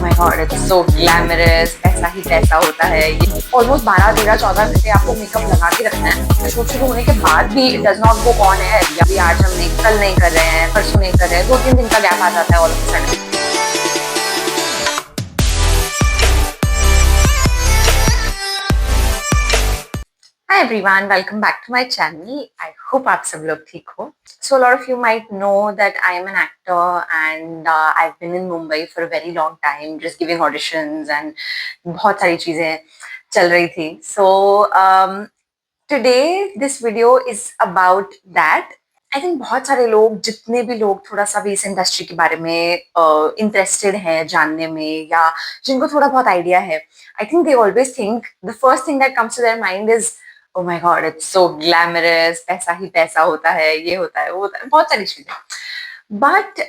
My God, it's so glamorous, ऐसा ही पैसा होता है। ये ऑलमोस्ट 12, 13, 14 घंटे आपको मेकअप लगा के रखना है। शूट शुरू होने के बाद भी it does not go on है, या भी आज हम नहीं, कल नहीं कर रहे हैं, परसों नहीं कर रहे हैं, 2-3 दिन का गैप आ जाता है all of sudden. Hi everyone, welcome back to my channel. I hope आप सब लोग ठीक हो. So a lot of you might know that I am an actor and I've been in Mumbai for a very long time, just giving auditions and बहुत सारी चीजें चल रही थी. So today this video is about that. I think बहुत सारे लोग, जितने भी लोग थोड़ा सा भी इस इंडस्ट्री के बारे में इंटरेस्टेड हैं जानने में, या जिनको थोड़ा बहुत आइडिया है, I think they always think the first thing that comes to their mind is oh my God, it's so glamorous, पैसा ही पैसा होता है, ये होता है, वो होता है, बहुत सारी चीजें. But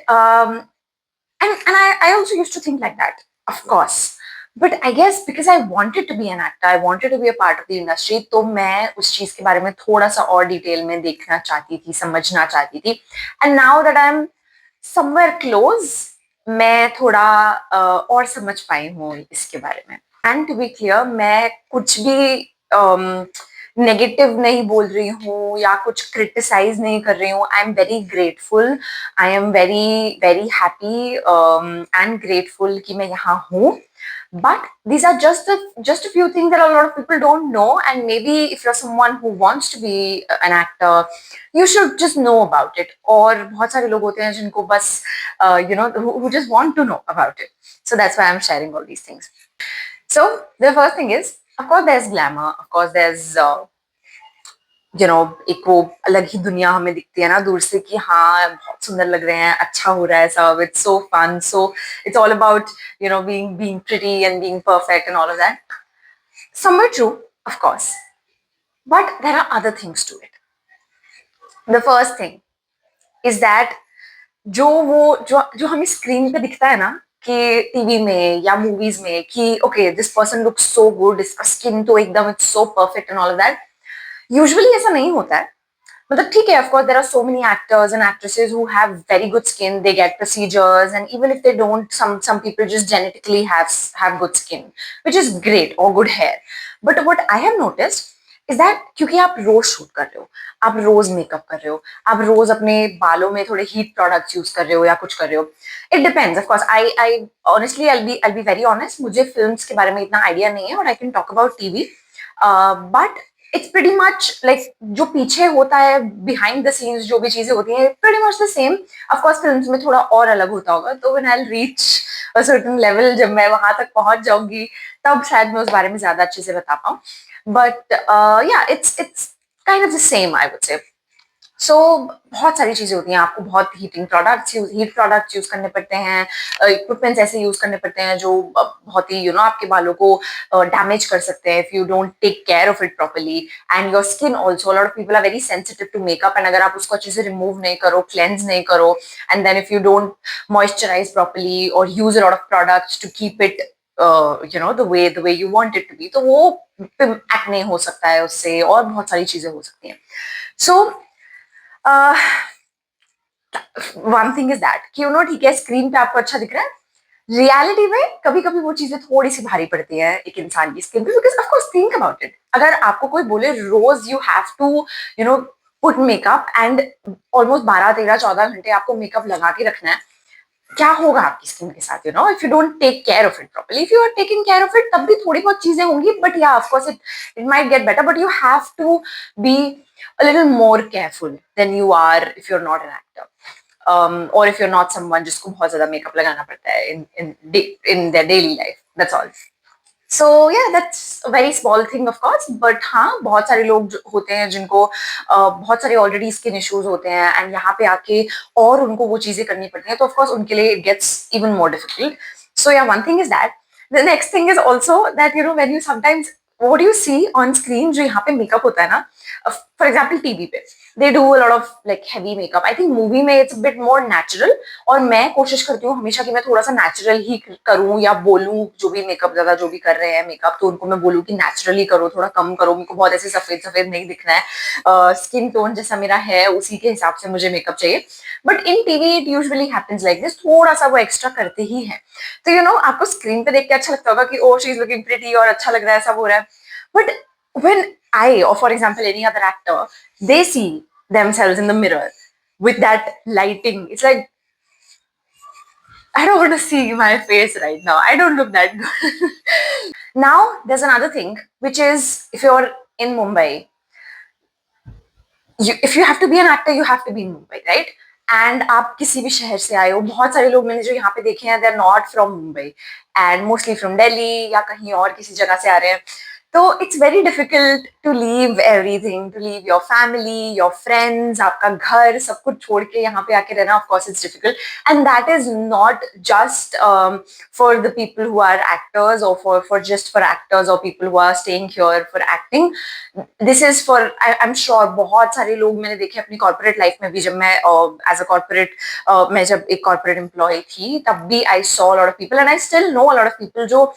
and I also used to think like that, of course. But I guess because I wanted to be an actor, I wanted to be a part of the industry, तो मैं उस चीज के बारे में थोड़ा सा और डिटेल में देखना चाहती थी, समझना चाहती थी. And now that I'm somewhere close, मैं थोड़ा और समझ पाई हूँ इसके बारे में. And to be clear, मैं कुछ भी नेगेटिव नहीं बोल रही हूँ या कुछ क्रिटिसाइज नहीं कर रही हूँ. I am very grateful, I am very very happy and grateful कि मैं यहाँ हूँ. But these are just a few things that a lot of people don't know, and maybe if you're someone who wants to be an actor, you should just know about it. और बहुत सारे लोग होते हैं जिनको बस who just want to know about it. So that's why I'm sharing all these things. So the first thing is, of course there's glamour, of course there's एक वो अलग ही दुनिया हमें दिखती है ना दूर से कि हाँ बहुत सुंदर लग रहे हैं, अच्छा हो रहा है सब, it's so fun, so it's all about being pretty and being perfect and all of that. Somewhat true, of course, but there are other things to it. The first thing is that जो हमें screen पे दिखता है ना, कि TV में या movies में, कि okay this person looks so good, इसका स्किन तो एकदम it's so perfect and all of that, usually ऐसा नहीं होता है. मतलब ठीक है, of course there are so many actors and actresses who have very good skin, they get procedures, and even if they don't, some people just genetically have good skin, which is great, or good hair. But what I have noticed is that क्योंकि आप रोज shoot कर रहे हो, आप रोज makeup कर रहे हो, आप रोज अपने बालों में थोड़े हीट प्रोडक्ट्स यूज कर रहे हो या कुछ कर रहे हो, it depends. Of course I honestly I'll be very honest, मुझे फिल्म्स के बारे में इतना आइडिया नहीं है, और I can talk about TV, but it's pretty much like जो पीछे होता है, बिहाइंड द सीन्स जो भी चीजें होती हैं, pretty much the same. Of course films में थोड़ा और अलग होता होगा, तो when I reach a certain level, जब मैं वहां तक पहुंच जाऊंगी, तब शायद मैं उस बारे में ज्यादा अच्छे से बता पाऊं. But yeah it's kind of the same, I would say. So बहुत सारी चीजें होती हैं, आपको बहुत हीट प्रोडक्ट्स यूज करने पड़ते हैं, इक्विपमेंट्स ऐसे यूज करने पड़ते हैं जो बहुत ही आपके बालों को डैमेज कर सकते हैं if you don't take care of it properly. And your skin also, lot of people are very sensitive to makeup, and अगर आप उसको अच्छे से रिमूव नहीं करो, क्लेंस नहीं करो, and then if you don't moisturise properly और use a lot of products to keep it the way you want it to be, तो वो एक्ने हो सकता है उससे, और बहुत सारी चीजें हो सकती हैं. So one thing is that कि ठीक है, स्क्रीन पे आपको अच्छा दिख रहा है, रियलिटी में कभी कभी वो चीजें थोड़ी सी भारी पड़ती है एक इंसान की स्किन पे. Because of course think about it, अगर आपको कोई बोले रोज you have to put makeup, and almost 12, 13, 14 घंटे आपको मेकअप लगा के रखना है, क्या होगा आपकी स्किन के साथ, if you don't take care of it properly. If you are taking care of it, तब भी थोड़ी बहुत चीजें होंगी, but yeah of course it might get better, but you have to be a little more careful than you are if you're not an actor, or if you're not someone जिसको बहुत ज्यादा makeup लगाना पड़ता है in their daily life. That's all. So yeah, that's a very small thing of course, but हाँ, बहुत सारे लोग होते हैं जिनको बहुत सारे ऑलरेडी स्किन इश्यूज होते हैं, एंड यहाँ पे आके और उनको वो चीजें करनी पड़ती हैं, तो ऑफ कोर्स उनके लिए it gets even more difficult. So yeah, one thing is that. The next thing is also that when you sometimes what you see on screen, जो यहाँ पे मेकअप होता है ना, फॉर एग्जाम्पल टीवी पे they do a lot of like heavy makeup. I think movie में it's bit more natural, और मैं कोशिश करती हूँ हमेशा कि मैं थोड़ा सा नेचुरल ही करूँ या बोलूँ, जो भी मेकअप ज्यादा जो भी कर रहे हैं मेकअप, तो उनको मैं बोलूँ कि नेचुरली करो, थोड़ा कम करो, मेरे को बहुत ऐसे सफेद सफेद नहीं दिखना है, स्किन टोन जैसा मेरा है उसी के हिसाब से मुझे मेकअप चाहिए. But in TV it usually happens like this, थोड़ा सा वो एक्स्ट्रा करते ही है. तो आपको स्क्रीन पे देख के अच्छा लगता होगा कि oh she is looking pretty और अच्छा लग रहा है, सब हो रहा है. But when I, or for example any other actor, they see themselves in the mirror with that lighting, it's like, I don't want to see my face right now. I don't look that good. Now, there's another thing, which is if you're in Mumbai, if you have to be an actor, you have to be in Mumbai, right? And आप किसी भी शहर से आए हो, बहुत सारे लोग मैंने जो यहाँ पे देखे हैं, they are not from Mumbai and mostly from Delhi या कहीं और किसी जगह से आ रहे हैं. तो it's very difficult to leave everything, to leave your family, your friends, आपका घर, सब कुछ छोड़ के यहाँ पे आके रहना. Of course it's difficult, and that is not just for the people who are actors और फॉर जस्ट फॉर एक्टर्स और people who are staying here for acting. This is for, I am sure बहुत सारे लोग मैंने देखे अपनी corporate life में भी, जब मैं एज अ कॉर्पोरेट, मैं जब एक कॉर्पोरेट एम्प्लॉय थी तब भी I saw lot of people and I still know a lot of people जो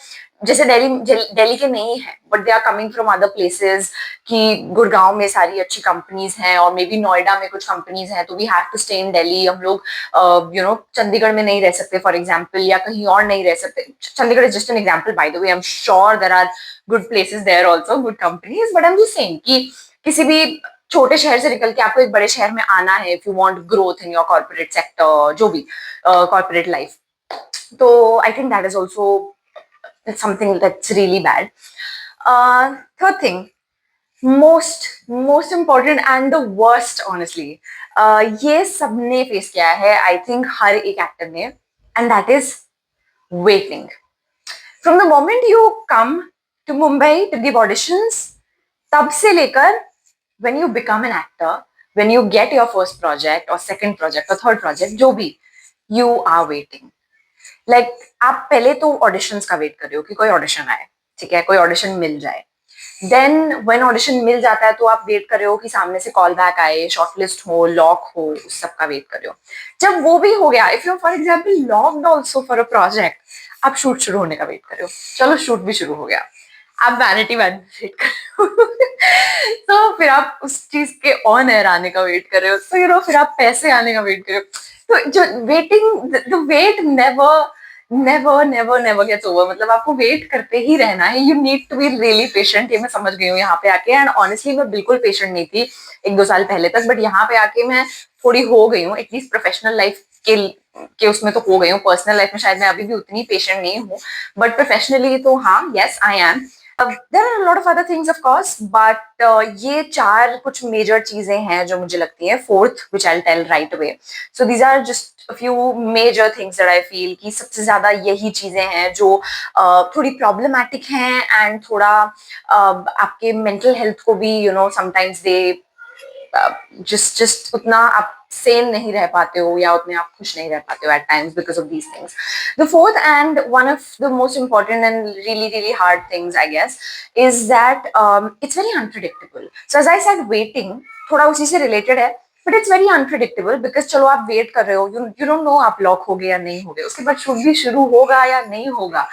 जैसे दिल्ली के नहीं है, but they are coming from other places, कि गुड़गांव में सारी अच्छी कंपनीज हैं और मे बी नोएडा में कुछ कंपनीज हैं, तो we have to stay in Delhi. हम लोग चंडीगढ़ में नहीं रह सकते फॉर एग्जाम्पल, या कहीं और नहीं रह सकते. Chandigarh is just an example, by the way. I am sure there are good places there also, good companies, but I am just saying कि किसी भी छोटे शहर से निकल के आपको एक बड़े शहर में आना है, if you want growth in your corporate sector, जो भी कॉर्पोरेट लाइफ. तो I think that is also something that's really bad. Third thing, most important and the worst, honestly, ये सबने फेस किया है, आई थिंक हर एक एक्टर ने, and that is waiting. From the moment you come to Mumbai to give auditions, तब से लेकर when you become an actor, when you get your first project or second project or third project, जो भी, you are waiting. Like आप पहले तो auditions का wait कर रहे हो कि कोई ऑडिशन आए, ठीक है, कोई ऑडिशन मिल जाए. देन व्हेन ऑडिशन मिल जाता है तो आप वेट कर रहे हो कि सामने से कॉल बैक आए, शॉर्टलिस्ट हो, लॉक हो, उस सब का वेट कर रहे हो. जब वो भी हो गया, if you for example locked also for a project, आप शूट शुरू होने का वेट कर रहे हो. चलो शूट भी शुरू हो गया, आप वैनिटी वैन वेट कर रहे हो. तो फिर आप उस चीज के ऑन एयर आने का वेट कर रहे हो, तो फिर आप पैसे आने का वेट कर रहे हो. तो जो waiting, the wait never gets over. मतलब आपको वेट करते ही रहना है. You need to be really patient. ये मैं समझ गई हूँ यहाँ पे आके, एंड ऑनेस्टली मैं बिल्कुल पेशेंट नहीं थी 1-2 साल पहले तक, बट यहाँ पे आके मैं थोड़ी हो गई हूँ. एटलीस्ट प्रोफेशनल लाइफ के उसमें तो हो गई हूँ. पर्सनल लाइफ में शायद मैं अभी भी उतनी पेशेंट नहीं हूँ, बट प्रोफेशनली तो हाँ, yes I am. There are lot of other things of course, but ये 4 कुछ मेजर चीजें हैं जो मुझे लगती हैं. Fourth which I tell right away. So these are just a few major things that I feel कि सबसे ज्यादा यही चीजें हैं जो थोड़ी प्रॉब्लमैटिक हैं, एंड थोड़ा आपके मेंटल हेल्थ को भी sometimes they just उतना आप सेन नहीं रह पाते हो, या उतने आप खुश नहीं रह पाते हो at times because of these things. The fourth and one of the most important and really hard things, I guess, is that it's very unpredictable. So as I said, waiting थोड़ा उसी से related है, but it's very unpredictable. Because चलो आप wait कर रहे हो, you don't know आप लॉक हो गए या नहीं हो गए, उसके बाद शूट भी शुरू होगा या नहीं होगा.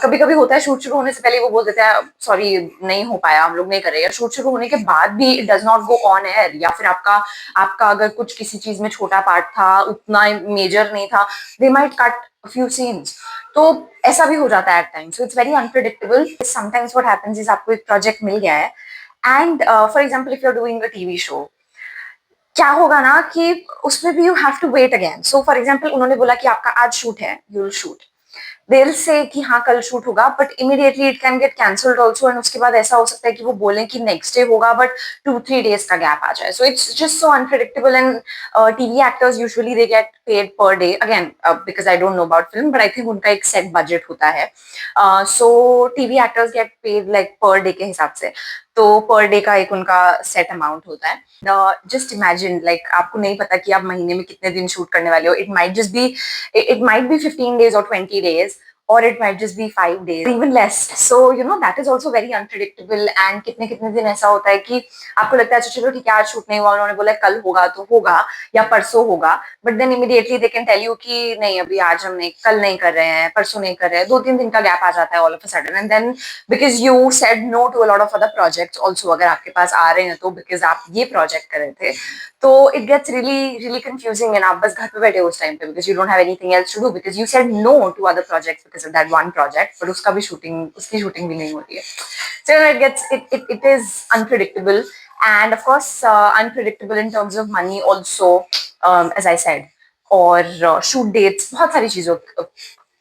कभी कभी होता है शूट शुरू होने से पहले वो बोल देता है सॉरी नहीं हो पाया, हम लोग नहीं कर रहे, या शूट शुरू होने के बाद भी it does not go on air, या फिर आपका अगर कुछ किसी चीज में छोटा पार्ट था, उतना मेजर नहीं था, they might cut few scenes. तो ऐसा भी हो जाता है at times. So it's very unpredictable. Sometimes what happens is आपको एक प्रोजेक्ट मिल गया है, and for example if you are doing a TV show, क्या होगा ना कि उसमें भी you have to wait again. So for example उन्होंने बोला कि आपका आज शूट है, यू विल शूट, दिल से कि हाँ कल शूट होगा, but immediately it can get cancelled also, and उसके बाद ऐसा हो सकता है कि वो बोलें कि नेक्स्ट डे होगा, बट 2-3 डेज का गैप आ जाए. सो it's just so unpredictable. And TV actors usually they get paid per day, again because I don't know about film, but I think उनका एक सेट बजट होता है. So TV actors get paid like per day के हिसाब से, तो per day का एक उनका सेट अमाउंट होता है. जस्ट इमेजिन, लाइक आपको नहीं पता कि आप महीने में कितने दिन शूट करने वाले हो. It might be 15 days or 20 days, or it might just be 5 days, even less. So you know that is also very unpredictable. And कितने कितने दिन ऐसा होता है कि आपको लगता है अच्छा चलो ठीक है आज शूट नहीं हुआ, उन्होंने बोला कल होगा तो होगा या परसों होगा, but then immediately they can tell you कि नहीं अभी आज हम नहीं, कल नहीं कर रहे हैं, परसों नहीं कर रहे हैं, 2-3 दिन का गैप आ जाता है all of a sudden. And then because you said no to a lot of other projects also, अगर आपके पास आ रहे हैं तो बिकॉज आप ये प्रोजेक्ट कर रहे थे, तो it gets really really confusing. And आप बस घर पे बैठे हो उस टाइम पे because you don't have anything else to do, because you said no to other projects because of that one project, but उसका भी शूटिंग, उसकी शूटिंग भी नहीं होती है. So it is unpredictable, and of course unpredictable in terms of money also, as I said, और shoot dates, बहुत सारी चीजों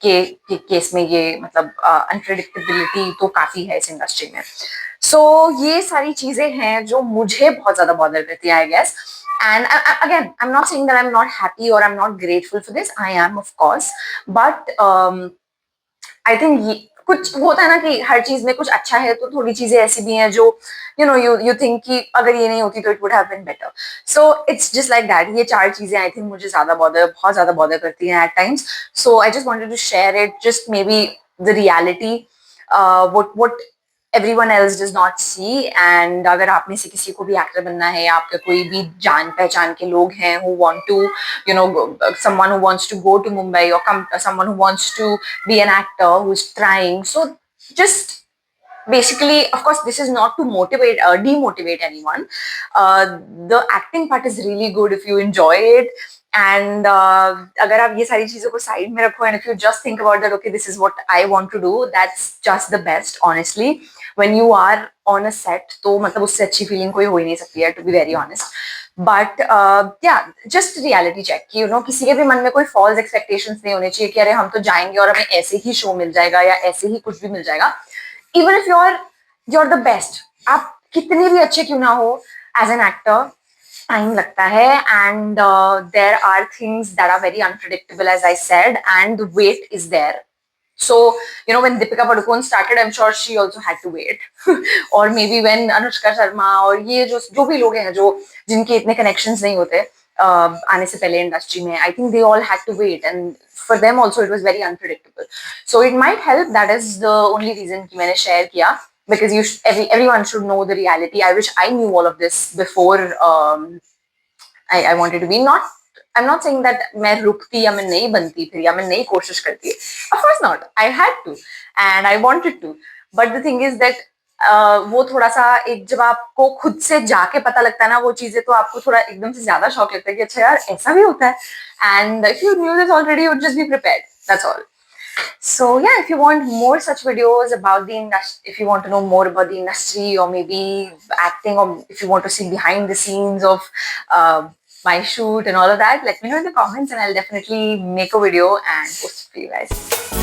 के केस में ये मतलब अनप्रिडिक्टेबिलिटी तो काफी है इस इंडस्ट्री में. सो ये सारी चीजें हैं जो मुझे बहुत ज्यादा बॉदर करती है, I guess. And again, I'm not saying that I'm not happy or I'm not grateful for this. I am, of course, but I think कुछ होता है ना कि हर चीज में कुछ अच्छा है, तो थोड़ी चीजें ऐसी भी हैं जो यू थिंक कि अगर ये नहीं होती तो it would have been better. So it's just like that. ये 4 चीजें आई थिंक मुझे बहुत ज्यादा बॉदर करती हैं at times. So I just wanted to share it, just maybe the reality what everyone else does not see. And अगर आप में से किसी को भी एक्टर बनना है, आपके कोई भी जान पहचान के लोग हैं who want to, someone who wants to go to Mumbai, or someone who wants to be an actor who's trying, so just basically, of course, this is not to motivate or demotivate anyone. The acting part is really good if you enjoy it. And अगर आप ये सारी चीजों को side में रखो, and if you just think about that, okay, this is what I want to do, that's just the best, honestly. When you are on a set, तो मतलब उससे अच्छी फीलिंग कोई हो ही नहीं सकती है, to be very honest. But या जस्ट रियलिटी चेक कि किसी के भी मन में कोई फॉल्स एक्सपेक्टेशंस नहीं होने चाहिए कि अरे हम तो जाएंगे और हमें ऐसे ही शो मिल जाएगा या ऐसे ही कुछ भी मिल जाएगा. Even if you're the best, आप कितने भी अच्छे क्यों ना हो, एज एन एक्टर टाइम लगता है. And there are things that are very unpredictable, as I said, and wait is there. So, when Deepika Padukone started, I'm sure she also had to wait. Or maybe when Anushka Sharma और ये जो भी लोग हैं जो जिनके इतने connections नहीं होते आने से पहले इंडस्ट्री में, I think they all had to wait, and for them also it was very unpredictable. So it might help. That is the only reason कि मैंने share किया, because everyone should know the reality. I wish I knew all of this before I wanted to be. I'm not saying that मैं रुकती या मैं नहीं बनती फिर या मैं नहीं कोशिश करती. Of course not. I had to and I wanted to. But the thing is that वो थोड़ा सा एक जब आपको खुद से जाके पता लगता है ना वो चीजें, तो आपको थोड़ा एकदम से ज्यादा शौक लगता है कि अच्छा यार ऐसा भी होता है. And if you knew this already, you would just be prepared. That's all. So yeah, if you want more such videos about the industry, if you want to know more about the industry, or maybe acting, or if you want to see behind the scenes of my shoot and all of that, let me know in the comments and I'll definitely make a video and post it for you guys.